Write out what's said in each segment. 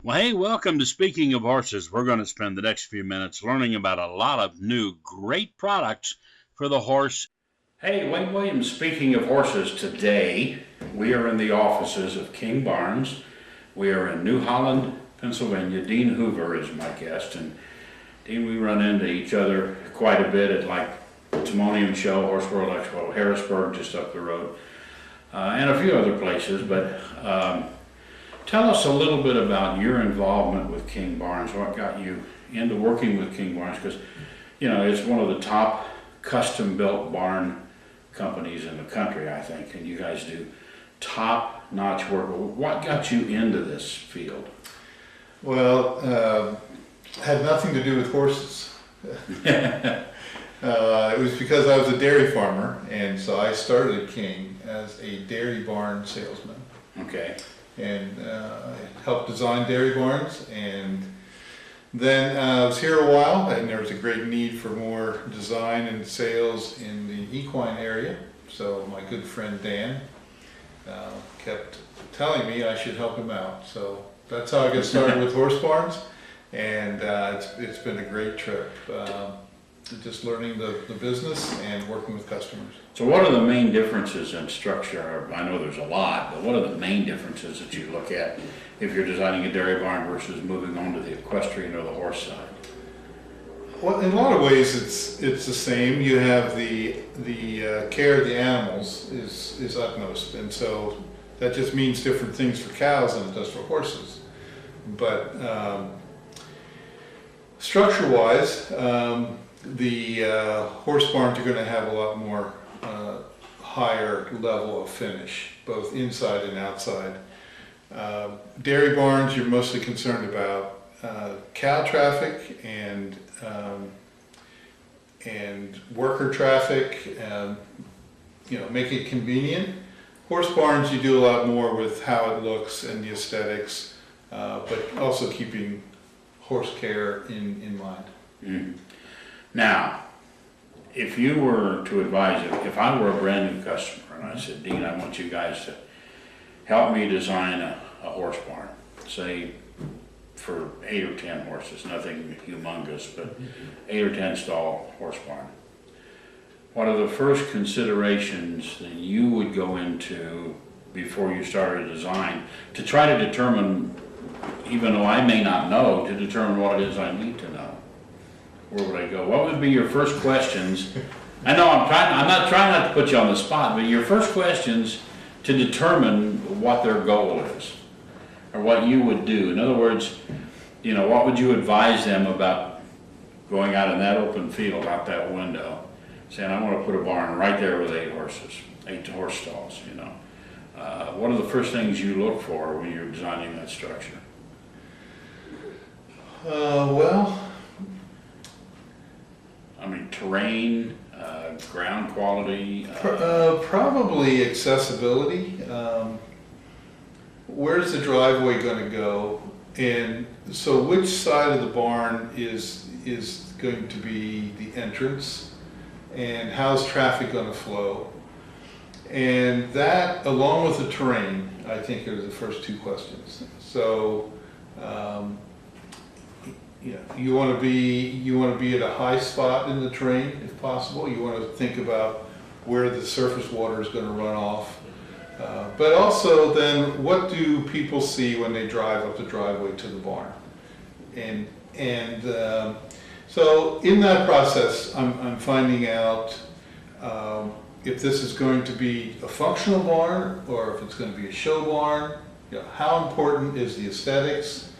Well, hey, welcome to Speaking of Horses. We're going to spend the next few minutes learning about a lot of new great products for the horse. Hey, Wayne Williams, speaking of horses, today we are in the offices of King Barns. We are in New Holland, Pennsylvania. Dean Hoover is my guest, and Dean, we run into each other quite a bit at like Timonium Show, Horse World Expo, Harrisburg, just up the road, and a few other places, but tell us a little bit about your involvement with King Barns. What got you into working with King Barns? Because, you know, it's one of the top custom-built barn companies in the country, I think, and you guys do top-notch work. What got you into this field? Well, had nothing to do with horses. It was because I was a dairy farmer, and so I started at King as a dairy barn salesman. Okay. And I helped design dairy barns, and then I was here a while, and there was a great need for more design and sales in the equine area. So my good friend Dan kept telling me I should help him out. So that's how I got started with horse barns, and it's been a great trip. Just learning the business and working with customers. So what are the main differences in structure? I know there's a lot, but what are the main differences that you look at if you're designing a dairy barn versus moving on to the equestrian or the horse side? Well, in a lot of ways it's the same. You have the care of the animals is utmost, and so that just means different things for cows than it does for horses. But structure-wise, the horse barns are going to have a lot more higher level of finish, both inside and outside. Dairy barns, you're mostly concerned about cow traffic and worker traffic, you know, make it convenient. Horse barns, you do a lot more with how it looks and the aesthetics, but also keeping horse care in mind. Mm. Now, if you were to advise, if I were a brand new customer and I said, Dean, I want you guys to help me design a horse barn, say for 8 or 10 horses, nothing humongous, but 8 or 10 stall horse barn. What are the first considerations that you would go into before you started a design to try to determine, even though I may not know, to determine what it is I need to know? Where would I go? What would be your first questions? I know I'm not trying to put you on the spot, but your first questions to determine what their goal is, or what you would do. In other words, you know, what would you advise them about going out in that open field, out that window, saying, I want to put a barn right there with 8 horses, 8 horse stalls, you know. What are the first things you look for when you're designing that structure? Well, I mean, terrain, ground quality? Probably accessibility. Where's the driveway going to go? And so which side of the barn is going to be the entrance? And how's traffic going to flow? And that, along with the terrain, I think are the first 2 questions. So, you want to be at a high spot in the terrain if possible. You want to think about where the surface water is going to run off, but also then what do people see when they drive up the driveway to the barn, and so in that process I'm finding out if this is going to be a functional barn or if it's going to be a show barn. You know, how important is the aesthetics?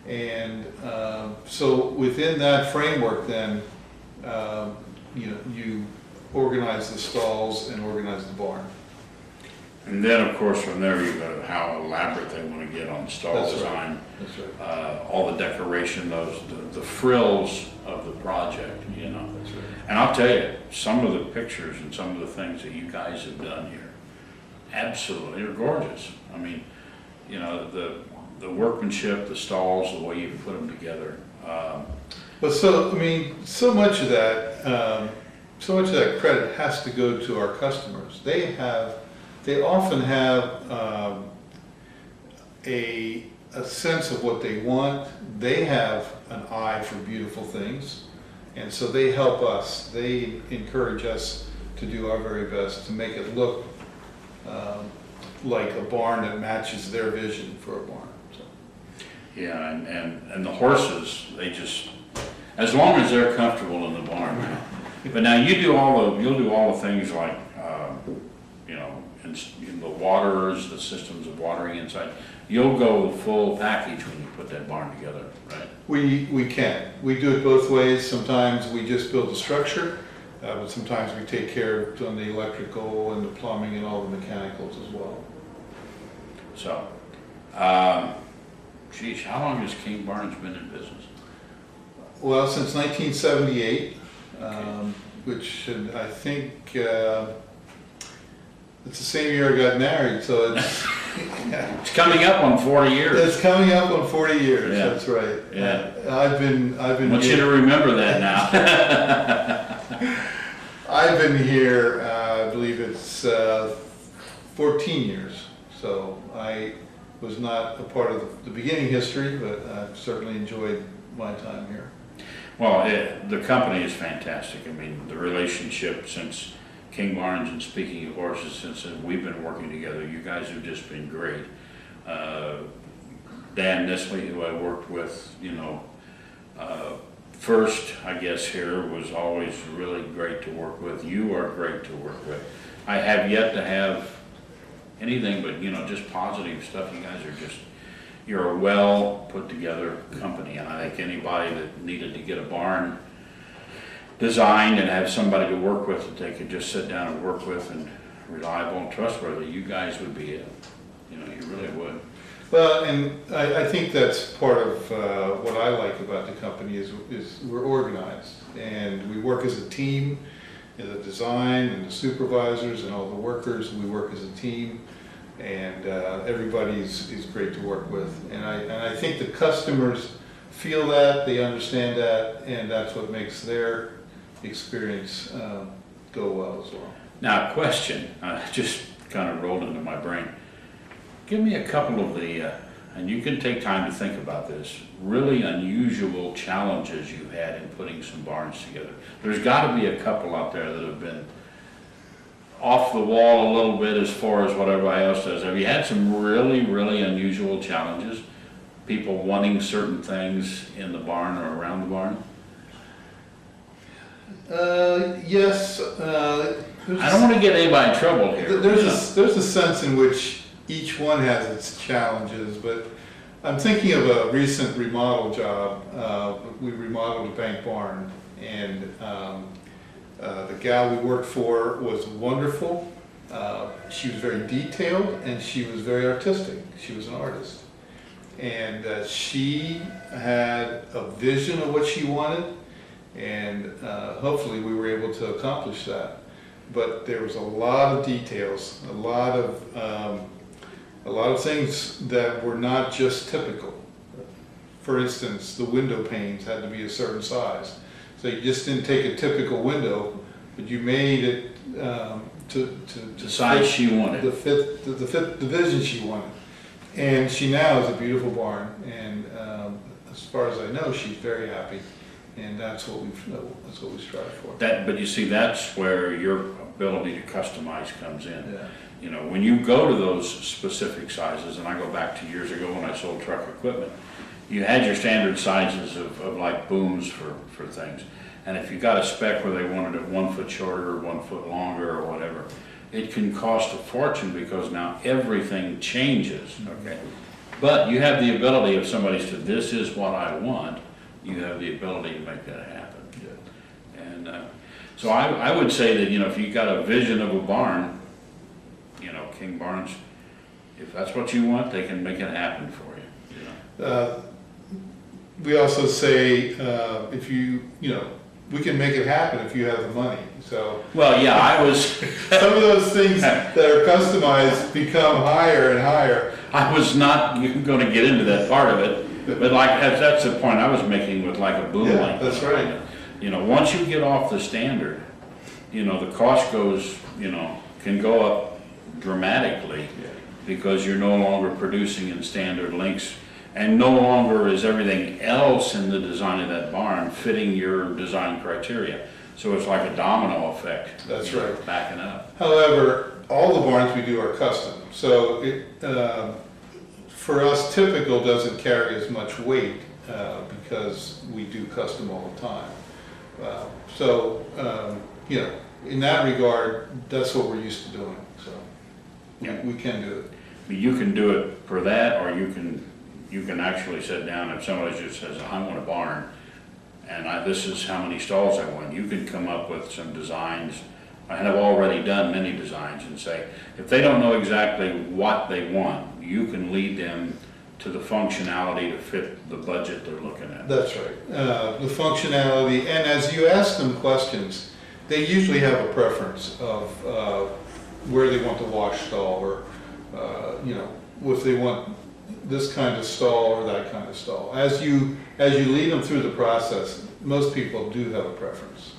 And so within that framework then, you organize the stalls and organize the barn. And then, of course, from there, you go to how elaborate they want to get on the stall That's design. Right. That's right. All the decoration, the frills of the project, you know. That's right. And I'll tell you, some of the pictures and some of the things that you guys have done here, absolutely are gorgeous. I mean, you know, the workmanship, the stalls, the way you put them together. But so, I mean, so much of that credit has to go to our customers. They often have a a sense of what they want. They have an eye for beautiful things, and so they help us. They encourage us to do our very best to make it look like a barn that matches their vision for a barn. So. Yeah, and the horses, they just, as long as they're comfortable in the barn. But now you'll do all the things like, you know, in the waters, the systems of watering inside. You'll go the full package when you put that barn together, right? We can. We do it both ways. Sometimes we just build the structure, but sometimes we take care of doing the electrical and the plumbing and all the mechanicals as well. So, geez, how long has King Barns been in business? Well, since 1978, which I think it's the same year I got married, so it's It's coming up on 40 years. it's coming up on 40 years. Yeah. That's right. Yeah. I've been I want you to remember that now. I've been here. I believe it's 14 years. So I was not a part of the beginning history, but I've certainly enjoyed my time here. Well, the company is fantastic. I mean, the relationship since King Barns, and speaking of horses, since we've been working together, you guys have just been great. Dan Nisley, who I worked with, you know, first, I guess, here was always really great to work with. You are great to work with. I have yet to have anything but, you know, just positive stuff. You guys are just, you're a well put together company, and I think anybody that needed to get a barn designed and have somebody to work with that they could just sit down and work with and reliable and trustworthy, you guys would be it. You know, you really would. Well, and I think that's part of what I like about the company is we're organized and we work as a team. You know, the design and the supervisors and all the workers, we work as a team, and everybody is great to work with. And I think the customers feel that, they understand that, and that's what makes their experience go well as well. Now, a question, just kind of rolled into my brain. Give me a couple of the, and you can take time to think about this, really unusual challenges you've had in putting some barns together. There's got to be a couple out there that have been off the wall a little bit as far as what everybody else does. Have you had some really, really unusual challenges? People wanting certain things in the barn or around the barn? Yes. I don't want to get anybody in trouble here. There's a sense in which each one has its challenges, but I'm thinking of a recent remodel job. We remodeled a bank barn, and the gal we worked for was wonderful. She was very detailed, and she was very artistic. She was an artist. And she had a vision of what she wanted, and hopefully we were able to accomplish that. But there was a lot of details, a lot of things that were not just typical. For instance, the window panes had to be a certain size. So you just didn't take a typical window, but you made it to The size she wanted. the vision she wanted. And she now has a beautiful barn, and as far as I know, she's very happy, and that's what we strive for. But you see, that's where your ability to customize comes in. Yeah. You know, when you go to those specific sizes, and I go back to years ago when I sold truck equipment, you had your standard sizes of like booms for things. And if you got a spec where they wanted it 1 foot shorter or 1 foot longer or whatever, it can cost a fortune because now everything changes, okay? But you have the ability, if somebody said, this is what I want, you have the ability to make that happen. Yeah. And so I would say that, you know, if you got a vision of a barn, you know, King Barns, if that's what you want, they can make it happen for you, you know? We also say, if you know, we can make it happen if you have the money, so. Well, yeah, I was, Some of those things that are customized become higher and higher. I was not going to get into that part of it, but like, that's the point I was making with like a boom Yeah, light. that's right. You know, once you get off the standard, you know, the cost goes, you know, can go up dramatically because you're no longer producing in standard lengths. And no longer is everything else in the design of that barn fitting your design criteria. So it's like a domino effect. That's right. Backing up. However, all the barns we do are custom, so it, for us, typical doesn't carry as much weight because we do custom all the time. You know, in that regard, that's what we're used to doing, so Yeah. we can do it. You can do it for that, or you can actually sit down, if somebody just says, I want a barn, and this is how many stalls I want, you can come up with some designs. I have already done many designs and say, if they don't know exactly what they want, you can lead them to the functionality to fit the budget they're looking at. That's right. The functionality, and as you ask them questions, they usually have a preference of where they want the wash stall, or you know, if they want this kind of stall or that kind of stall. As you lead them through the process, most people do have a preference.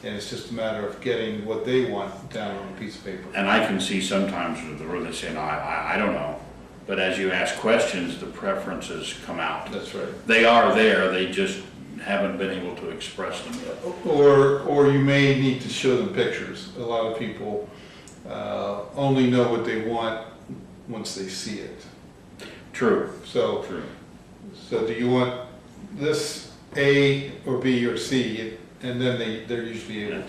And it's just a matter of getting what they want down on a piece of paper. And I can see sometimes where they say, no, I don't know. But as you ask questions, the preferences come out. That's right. They are there, they just haven't been able to express them yet. Or you may need to show them pictures. A lot of people only know what they want once they see it. True. So do you want this A or B or C? And then they're usually able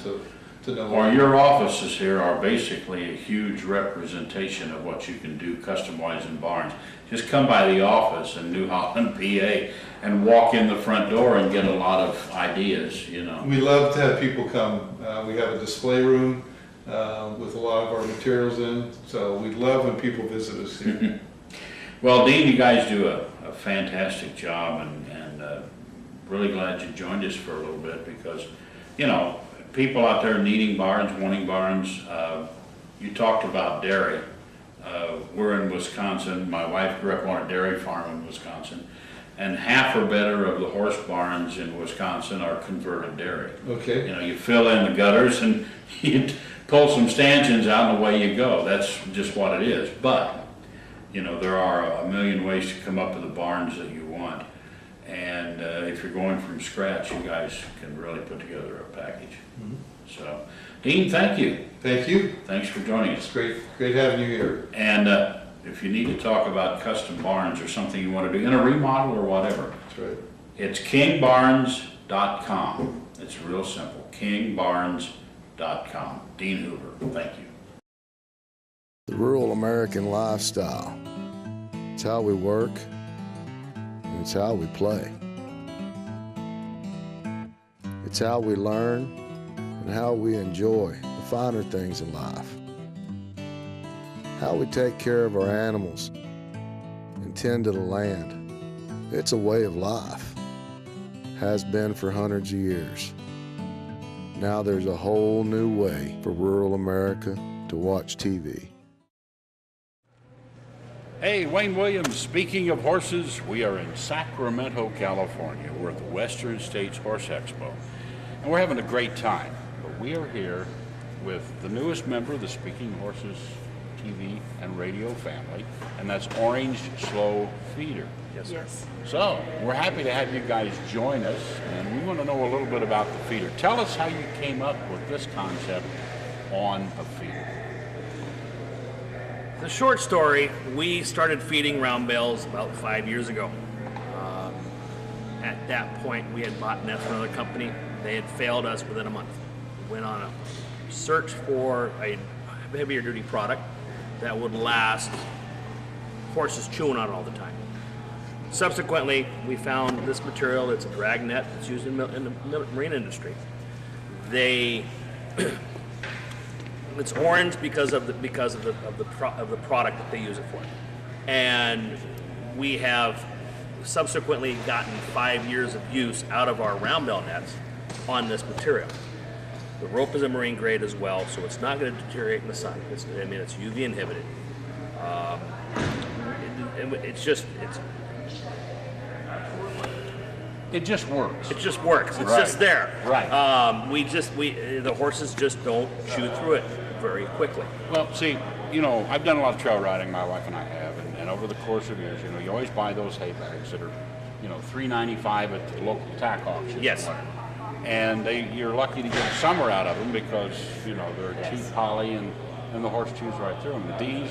to know. Or your offices here are basically a huge representation of what you can do custom-wise in barns. Just come by the office in New Holland, PA, and walk in the front door and get a lot of ideas, you know. We love to have people come. We have a display room with a lot of our materials in, so we love when people visit us here. Well, Dean, you guys do a fantastic job, and really glad you joined us for a little bit, because, you know, people out there needing barns, wanting barns. You talked about dairy. We're in Wisconsin. My wife grew up on a dairy farm in Wisconsin, and half or better of the horse barns in Wisconsin are converted dairy. Okay. You know, you fill in the gutters and you pull some stanchions out and away you go. That's just what it is. But, you know, there are a million ways to come up with the barns that you want. And if you're going from scratch, you guys can really put together a package. Mm-hmm. So, Dean, thank you. Thank you. Thanks for joining us. It's great having you here. And if you need to talk about custom barns or something you want to do in a remodel or whatever, That's right. it's kingbarns.com. It's real simple, kingbarns.com. Dean Hoover, thank you. The rural American lifestyle. It's how we work, and it's how we play. It's how we learn and how we enjoy the finer things in life. How we take care of our animals and tend to the land. It's a way of life. Has been for hundreds of years. Now there's a whole new way for rural America to watch TV. Hey, Wayne Williams. Speaking of horses, we are in Sacramento, California. We're at the Western States Horse Expo, and we're having a great time. But we are here with the newest member of the Speaking Horses TV and radio family, and that's Orange Slow Feeder. Yes. So, we're happy to have you guys join us, and we want to know a little bit about the feeder. Tell us how you came up with this concept on a feeder. The short story, we started feeding round bales about 5 years ago. At that point, we had bought nets from another company. They had failed us within a month. We went on a search for a heavier duty product that would last horses chewing on it all the time. Subsequently, we found this material. It's a drag net that's used in the marine industry. It's orange because of the product that they use it for, and we have subsequently gotten 5 years of use out of our round bale nets on this material. The rope is a marine grade as well, so it's not going to deteriorate in the sun. It's UV inhibited. It just works. It just works. It's Right. just there. Right. The horses just don't chew through it very quickly. Well, see, you know, I've done a lot of trail riding, my wife and I have, and and over the course of years, you know, you always buy those hay bags that are, you know, $3.95 at the local tack auction. Yes. And you're lucky to get a summer out of them because, you know, they're cheap poly and the horse chews right through them. These,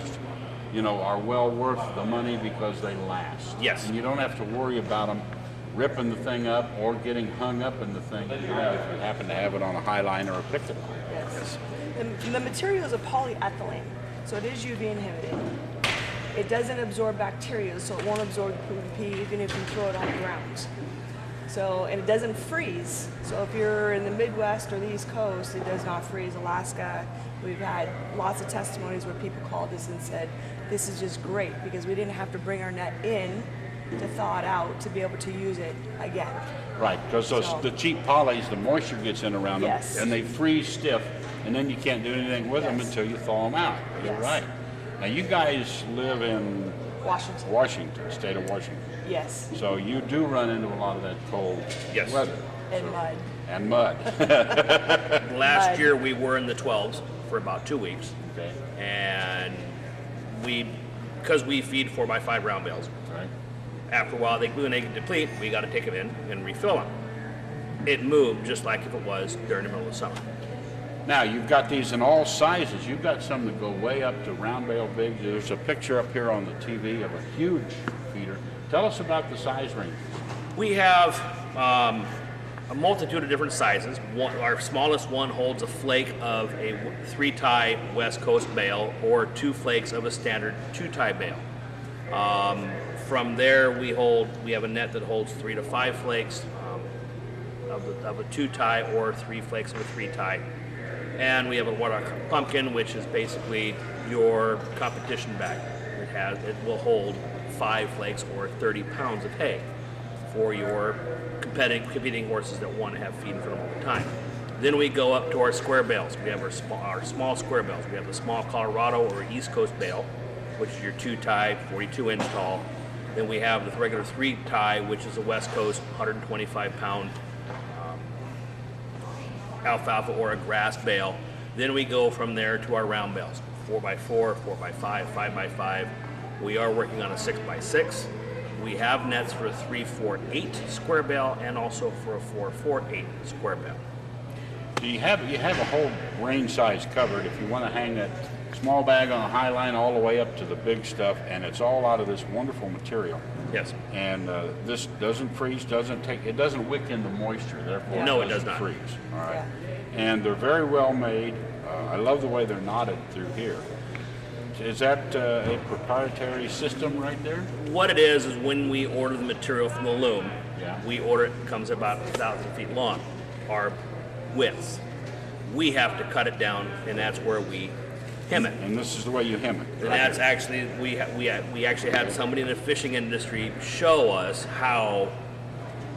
you know, are well worth the money because they last. Yes. And you don't have to worry about them ripping the thing up or getting hung up in the thing if you happen to have it on a high line or a picket line. Yes. The material is a polyethylene, so it is UV inhibited. It doesn't absorb bacteria, so it won't absorb the poop and pee even if you throw it on the ground. So, and it doesn't freeze. So if you're in the Midwest or the East Coast, it does not freeze. Alaska, we've had lots of testimonies where people called us and said, this is just great because we didn't have to bring our net in to thaw it out to be able to use it again. Right, because the cheap polys, the moisture gets in around them, Yes. and they freeze stiff, and then you can't do anything with them Yes. until you thaw them out. You're Yes. right. Now, you guys live in Washington. state of Washington. Yes. So you do run into a lot of that cold Yes. weather. And mud. And mud. Last Mud. year we were in the 12s for about 2 weeks, Okay, and because we feed 4x5 round bales. right. After a while, when they deplete, we got to take them in and refill them. It moved just like if it was during the middle of summer. Now, you've got these in all sizes. You've got some that go way up to round bale big. There's a picture up here on the TV of a huge feeder. Tell us about the size range. We have a multitude of different sizes. Our smallest one holds a flake of a 3-tie West Coast bale or 2 flakes of a standard 2-tie bale. From there, we have a net that holds 3 to 5 flakes of a 2-tie or 3 flakes of a 3-tie. And we have what I call pumpkin, which is basically your competition bag. It will hold 5 flakes or 30 pounds of hay for your competing horses that want to have feeding for them all the time. Then we go up to our square bales. We have our small square bales. We have the small Colorado or East Coast bale, which is your 2-tie, 42-inch tall. Then we have the regular 3-tie, which is a West Coast 125-pound alfalfa or a grass bale. Then we go from there to our round bales, 4x4, 4x5, 5x5. We are working on a 6x6. We have nets for a 3-4-8 square bale and also for a 4-4-8 square bale. So you have a whole range size covered if you want to hang that small bag on a high line all the way up to the big stuff, and it's all out of this wonderful material. Yes. And this doesn't freeze, it doesn't wick in the moisture, therefore No, it it does doesn't not. freeze. All right. Yeah. And they're very well made. I love the way they're knotted through here. Is that a proprietary system right there? What it is when we order the material from the loom, Yeah. we order it comes about 1,000 feet long, our widths. We have to cut it down, and that's where we hem it. And this is the way you hem it. And that's actually, we actually had somebody in the fishing industry show us how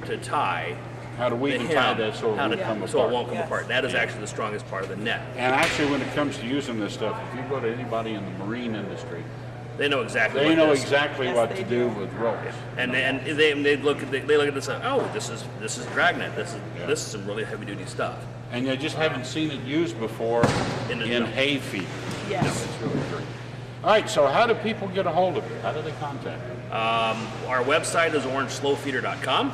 to tie How do we the even tie hem, that so it how won't to- come so it apart? won't come Yes. apart. That is actually the strongest part of the net. And actually, when it comes to using this stuff, if you go to anybody in the marine industry, They know exactly they what know this- exactly Yes, what they to do do. with ropes. And they look at this. Oh, this is dragnet. This is some really heavy duty stuff. And you just haven't seen it used before In in the- hay feed. Yes. It's really great. All right, so how do people get a hold of you? How do they contact you? Our website is orangeslowfeeder.com.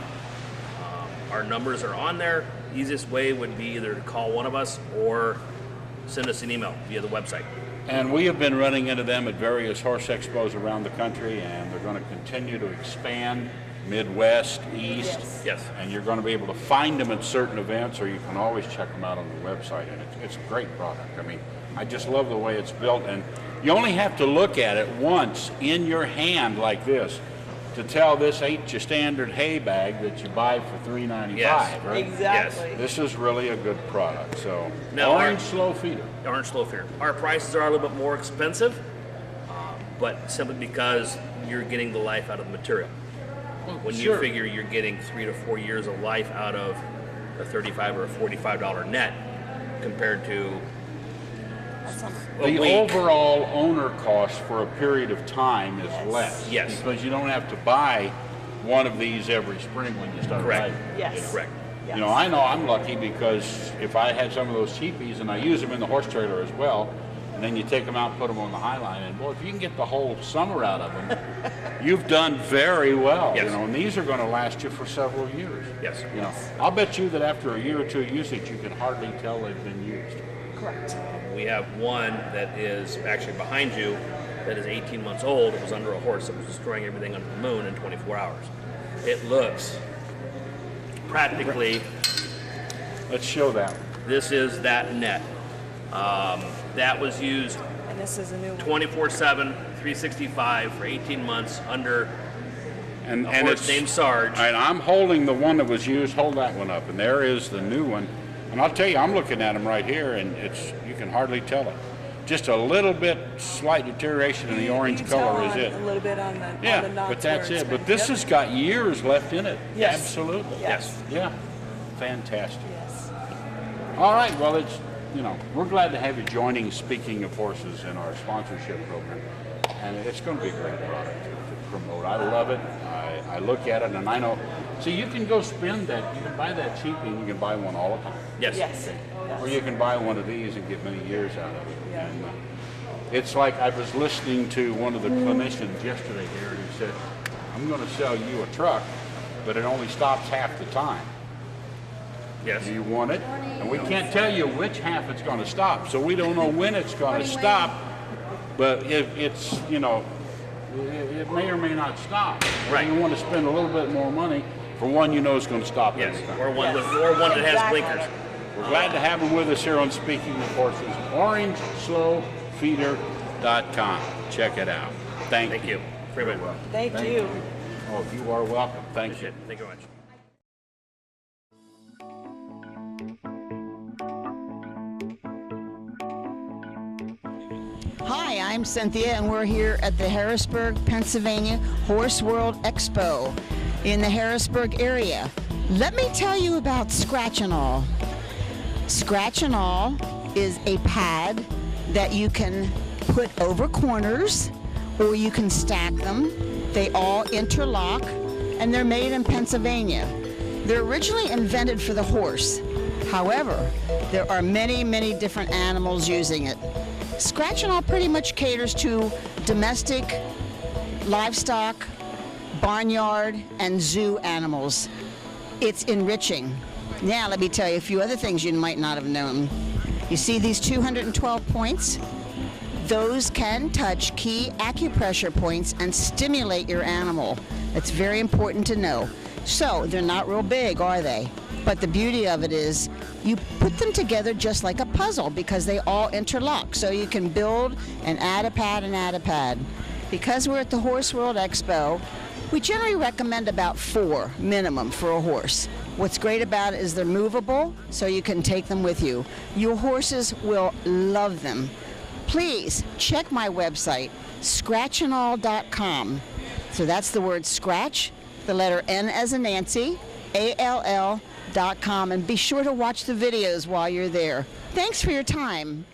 Our numbers are on there. Easiest way would be either to call one of us or send us an email via the website. And we have been running into them at various horse expos around the country, and they're going to continue to expand Midwest, East. Yes. Yes. And you're going to be able to find them at certain events, or you can always check them out on the website. And it's a great product. I mean, I just love the way it's built. And you only have to look at it once in your hand like this to tell this ain't your standard hay bag that you buy for $3.95, Yes. right? Exactly. This is really a good product. So, Now, Orange Slow Feeder. Orange Slow Feeder. Our prices are a little bit more expensive, but simply because you're getting the life out of the material. When you Sure. figure you're getting 3 to 4 years of life out of a $35 or a $45 net compared to That's something. a The week. overall owner cost for a period of time is Yes. less. Yes. Because you don't have to buy one of these every spring when you start Correct. riding. Yes. Correct. Yes. You know, I know I'm lucky because if I had some of those cheapies, and I use them in the horse trailer as well, and then you take them out and put them on the High Line, and boy, if you can get the whole summer out of them, you've done very well. Yes. You know, and these are going to last you for several years. Yes. You know, I'll bet you that after a year or two of usage, you can hardly tell they've been used. Correct. We have one that is actually behind you that is 18 months old. It was under a horse that was destroying everything under the moon in 24 hours. It looks practically, Let's show that one. this is that net. That was used And this is a new one. 24/7, 365 for 18 months under And a horse named Sarge. And I'm holding the one that was used. Hold that one up, and there is the new one. And I'll tell you, I'm looking at them right here, and you can hardly tell it. Just a little bit slight deterioration in the orange You can tell color is on it. A little bit on the Yeah, on the knots but that's where it's it. But been- this Yep. has got years left in it. Yes. Absolutely. Yes. Yeah. Fantastic. Yes. All right. Well, it's, you know, we're glad to have you joining Speaking of Horses in our sponsorship program, and it's going to be a great product to promote. I love it. I look at it, and I know. See, you can go spend that. You can buy that cheap, and you can buy one all the time. Yes. Yes. Or you can buy one of these and get many years out of it. Yeah. And, it's like I was listening to one of the clinicians yesterday here who said, I'm going to sell you a truck, but it only stops half the time. Yes. Do you want it? And we can't tell you which half it's going to stop, so we don't know when it's going to stop. But if it's, you know, it may or may not stop. Right. You want to spend a little bit more money for one you know is going to stop Yes. every time. Or one, Yes. or one that has Exactly. blinkers. We're glad to have them with us here on Speaking of Horses. OrangeSlowFeeder.com. Check it out. Thank you. Very much. Thank you. Oh, you are welcome. Thank you. Thank you very much. Hi, I'm Cynthia, and we're here at the Harrisburg, Pennsylvania Horse World Expo in the Harrisburg area. Let me tell you about Scratch and All. Scratch and All is a pad that you can put over corners or you can stack them. They all interlock, and they're made in Pennsylvania. They're originally invented for the horse. However, there are many, many different animals using it. Scratch and All pretty much caters to domestic, livestock, barnyard, and zoo animals. It's enriching. Now let me tell you a few other things you might not have known. You see these 212 points? Those can touch key acupressure points and stimulate your animal. It's very important to know. So they're not real big, are they? But the beauty of it is you put them together just like a puzzle because they all interlock. So you can build and add a pad and add a pad. Because we're at the Horse World Expo, we generally recommend about 4 minimum for a horse. What's great about it is they're movable, so you can take them with you. Your horses will love them. Please check my website, scratchandall.com. So that's the word scratch, the letter N as in Nancy, ALL.com, and be sure to watch the videos while you're there. Thanks for your time.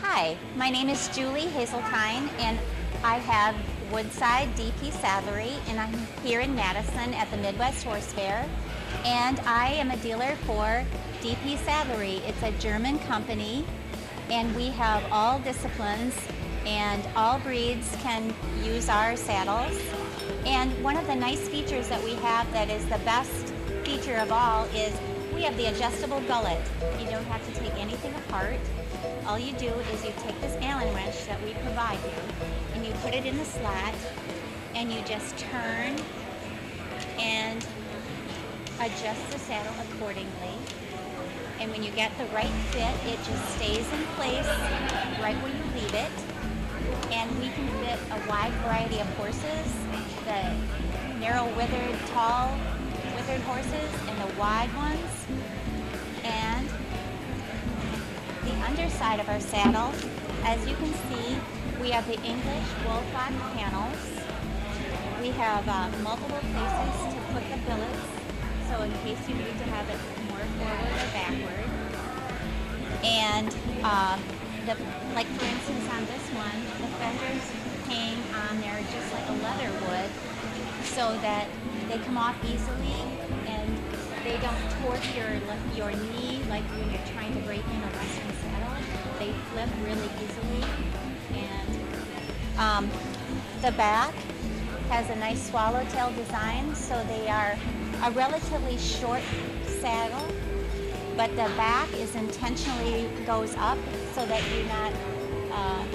Hi, my name is Julie Hazeltine, and I have Woodside DP Saddlery, and I'm here in Madison at the Midwest Horse Fair, and I am a dealer for DP Saddlery. It's a German company, and we have all disciplines, and all breeds can use our saddles. And one of the nice features that we have that is the best feature of all is we have the adjustable gullet. You don't have to take anything apart. All you do is you take this Allen wrench that we provide you and you put it in the slot and you just turn and adjust the saddle accordingly. And when you get the right fit, it just stays in place right where you leave it. And we can fit a wide variety of horses, the narrow withered, tall withered horses and the wide ones. And the underside of our saddle, as you can see, we have the English Wolflock panels. We have multiple places to put the billets, so in case you need to have it more forward or backward. And like for instance on this one, the fenders hang on there just like a leather would, so that they come off easily and they don't torque your knee like when you're trying to break in a Western saddle. They flip really easily. And the back has a nice swallowtail design, so they are a relatively short saddle, but the back is intentionally goes up so that you're not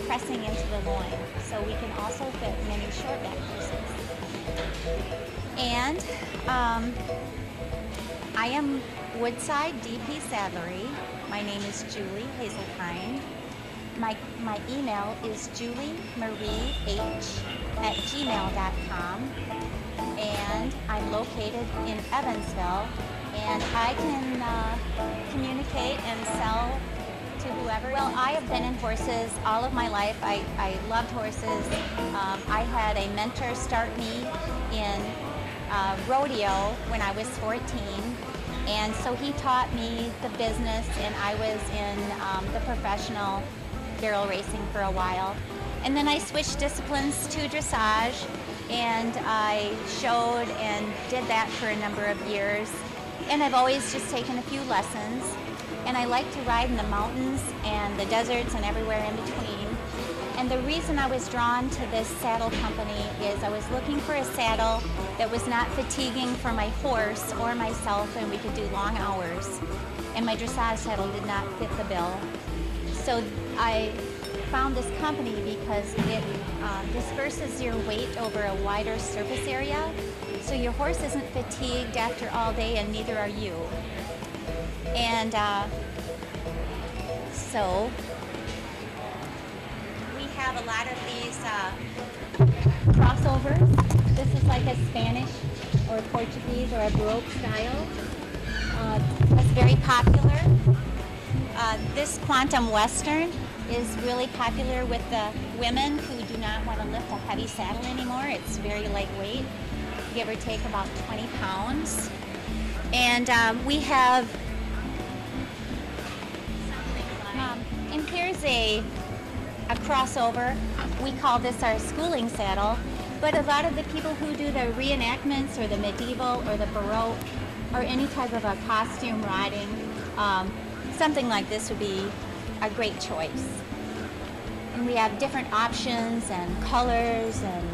pressing into the loin. So we can also fit many short back horses. And I am Woodside DP Saddlery. My name is Julie Hazeltine. My email is juliemarie.h@gmail.com, and I'm located in Evansville, and I can communicate and sell to whoever. Well, I have been in horses all of my life. I loved horses. I had a mentor start me in rodeo when I was 14. And so he taught me the business, and I was in the professional barrel racing for a while. And then I switched disciplines to dressage, and I showed and did that for a number of years. And I've always just taken a few lessons. And I like to ride in the mountains and the deserts and everywhere in between. And the reason I was drawn to this saddle company is I was looking for a saddle that was not fatiguing for my horse or myself, and we could do long hours. And my dressage saddle did not fit the bill. So I found this company because it disperses your weight over a wider surface area, so your horse isn't fatigued after all day, and neither are you. And so we have a lot of these crossovers. This is like a Spanish or a Portuguese or a Baroque style. That's very popular. This Quantum Western is really popular with the women who do not want to lift a heavy saddle anymore. It's very lightweight, give or take about 20 pounds. And we have, and here's a crossover. We call this our schooling saddle, but a lot of the people who do the reenactments or the medieval or the Baroque or any type of a costume riding, something like this would be a great choice. And we have different options and colors, and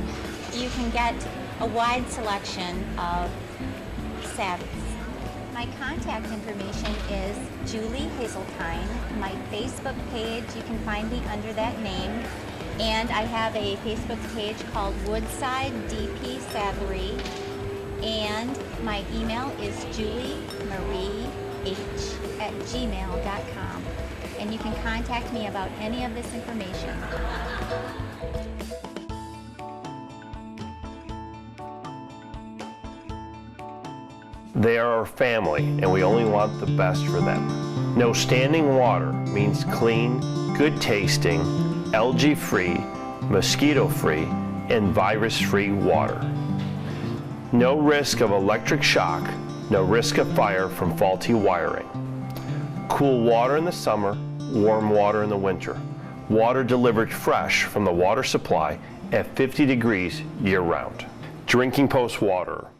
you can get a wide selection of saddles. My contact information is Julie Hazeltine. My Facebook page, you can find me under that name. And I have a Facebook page called Woodside DP Saddlery. And my email is juliemarie@gmail.com. And you can contact me about any of this information. They are our family, and we only want the best for them. No standing water means clean, good tasting, algae-free, mosquito-free, and virus-free water. No risk of electric shock, no risk of fire from faulty wiring. Cool water in the summer, warm water in the winter. Water delivered fresh from the water supply at 50 degrees year-round. Drinking Post Water.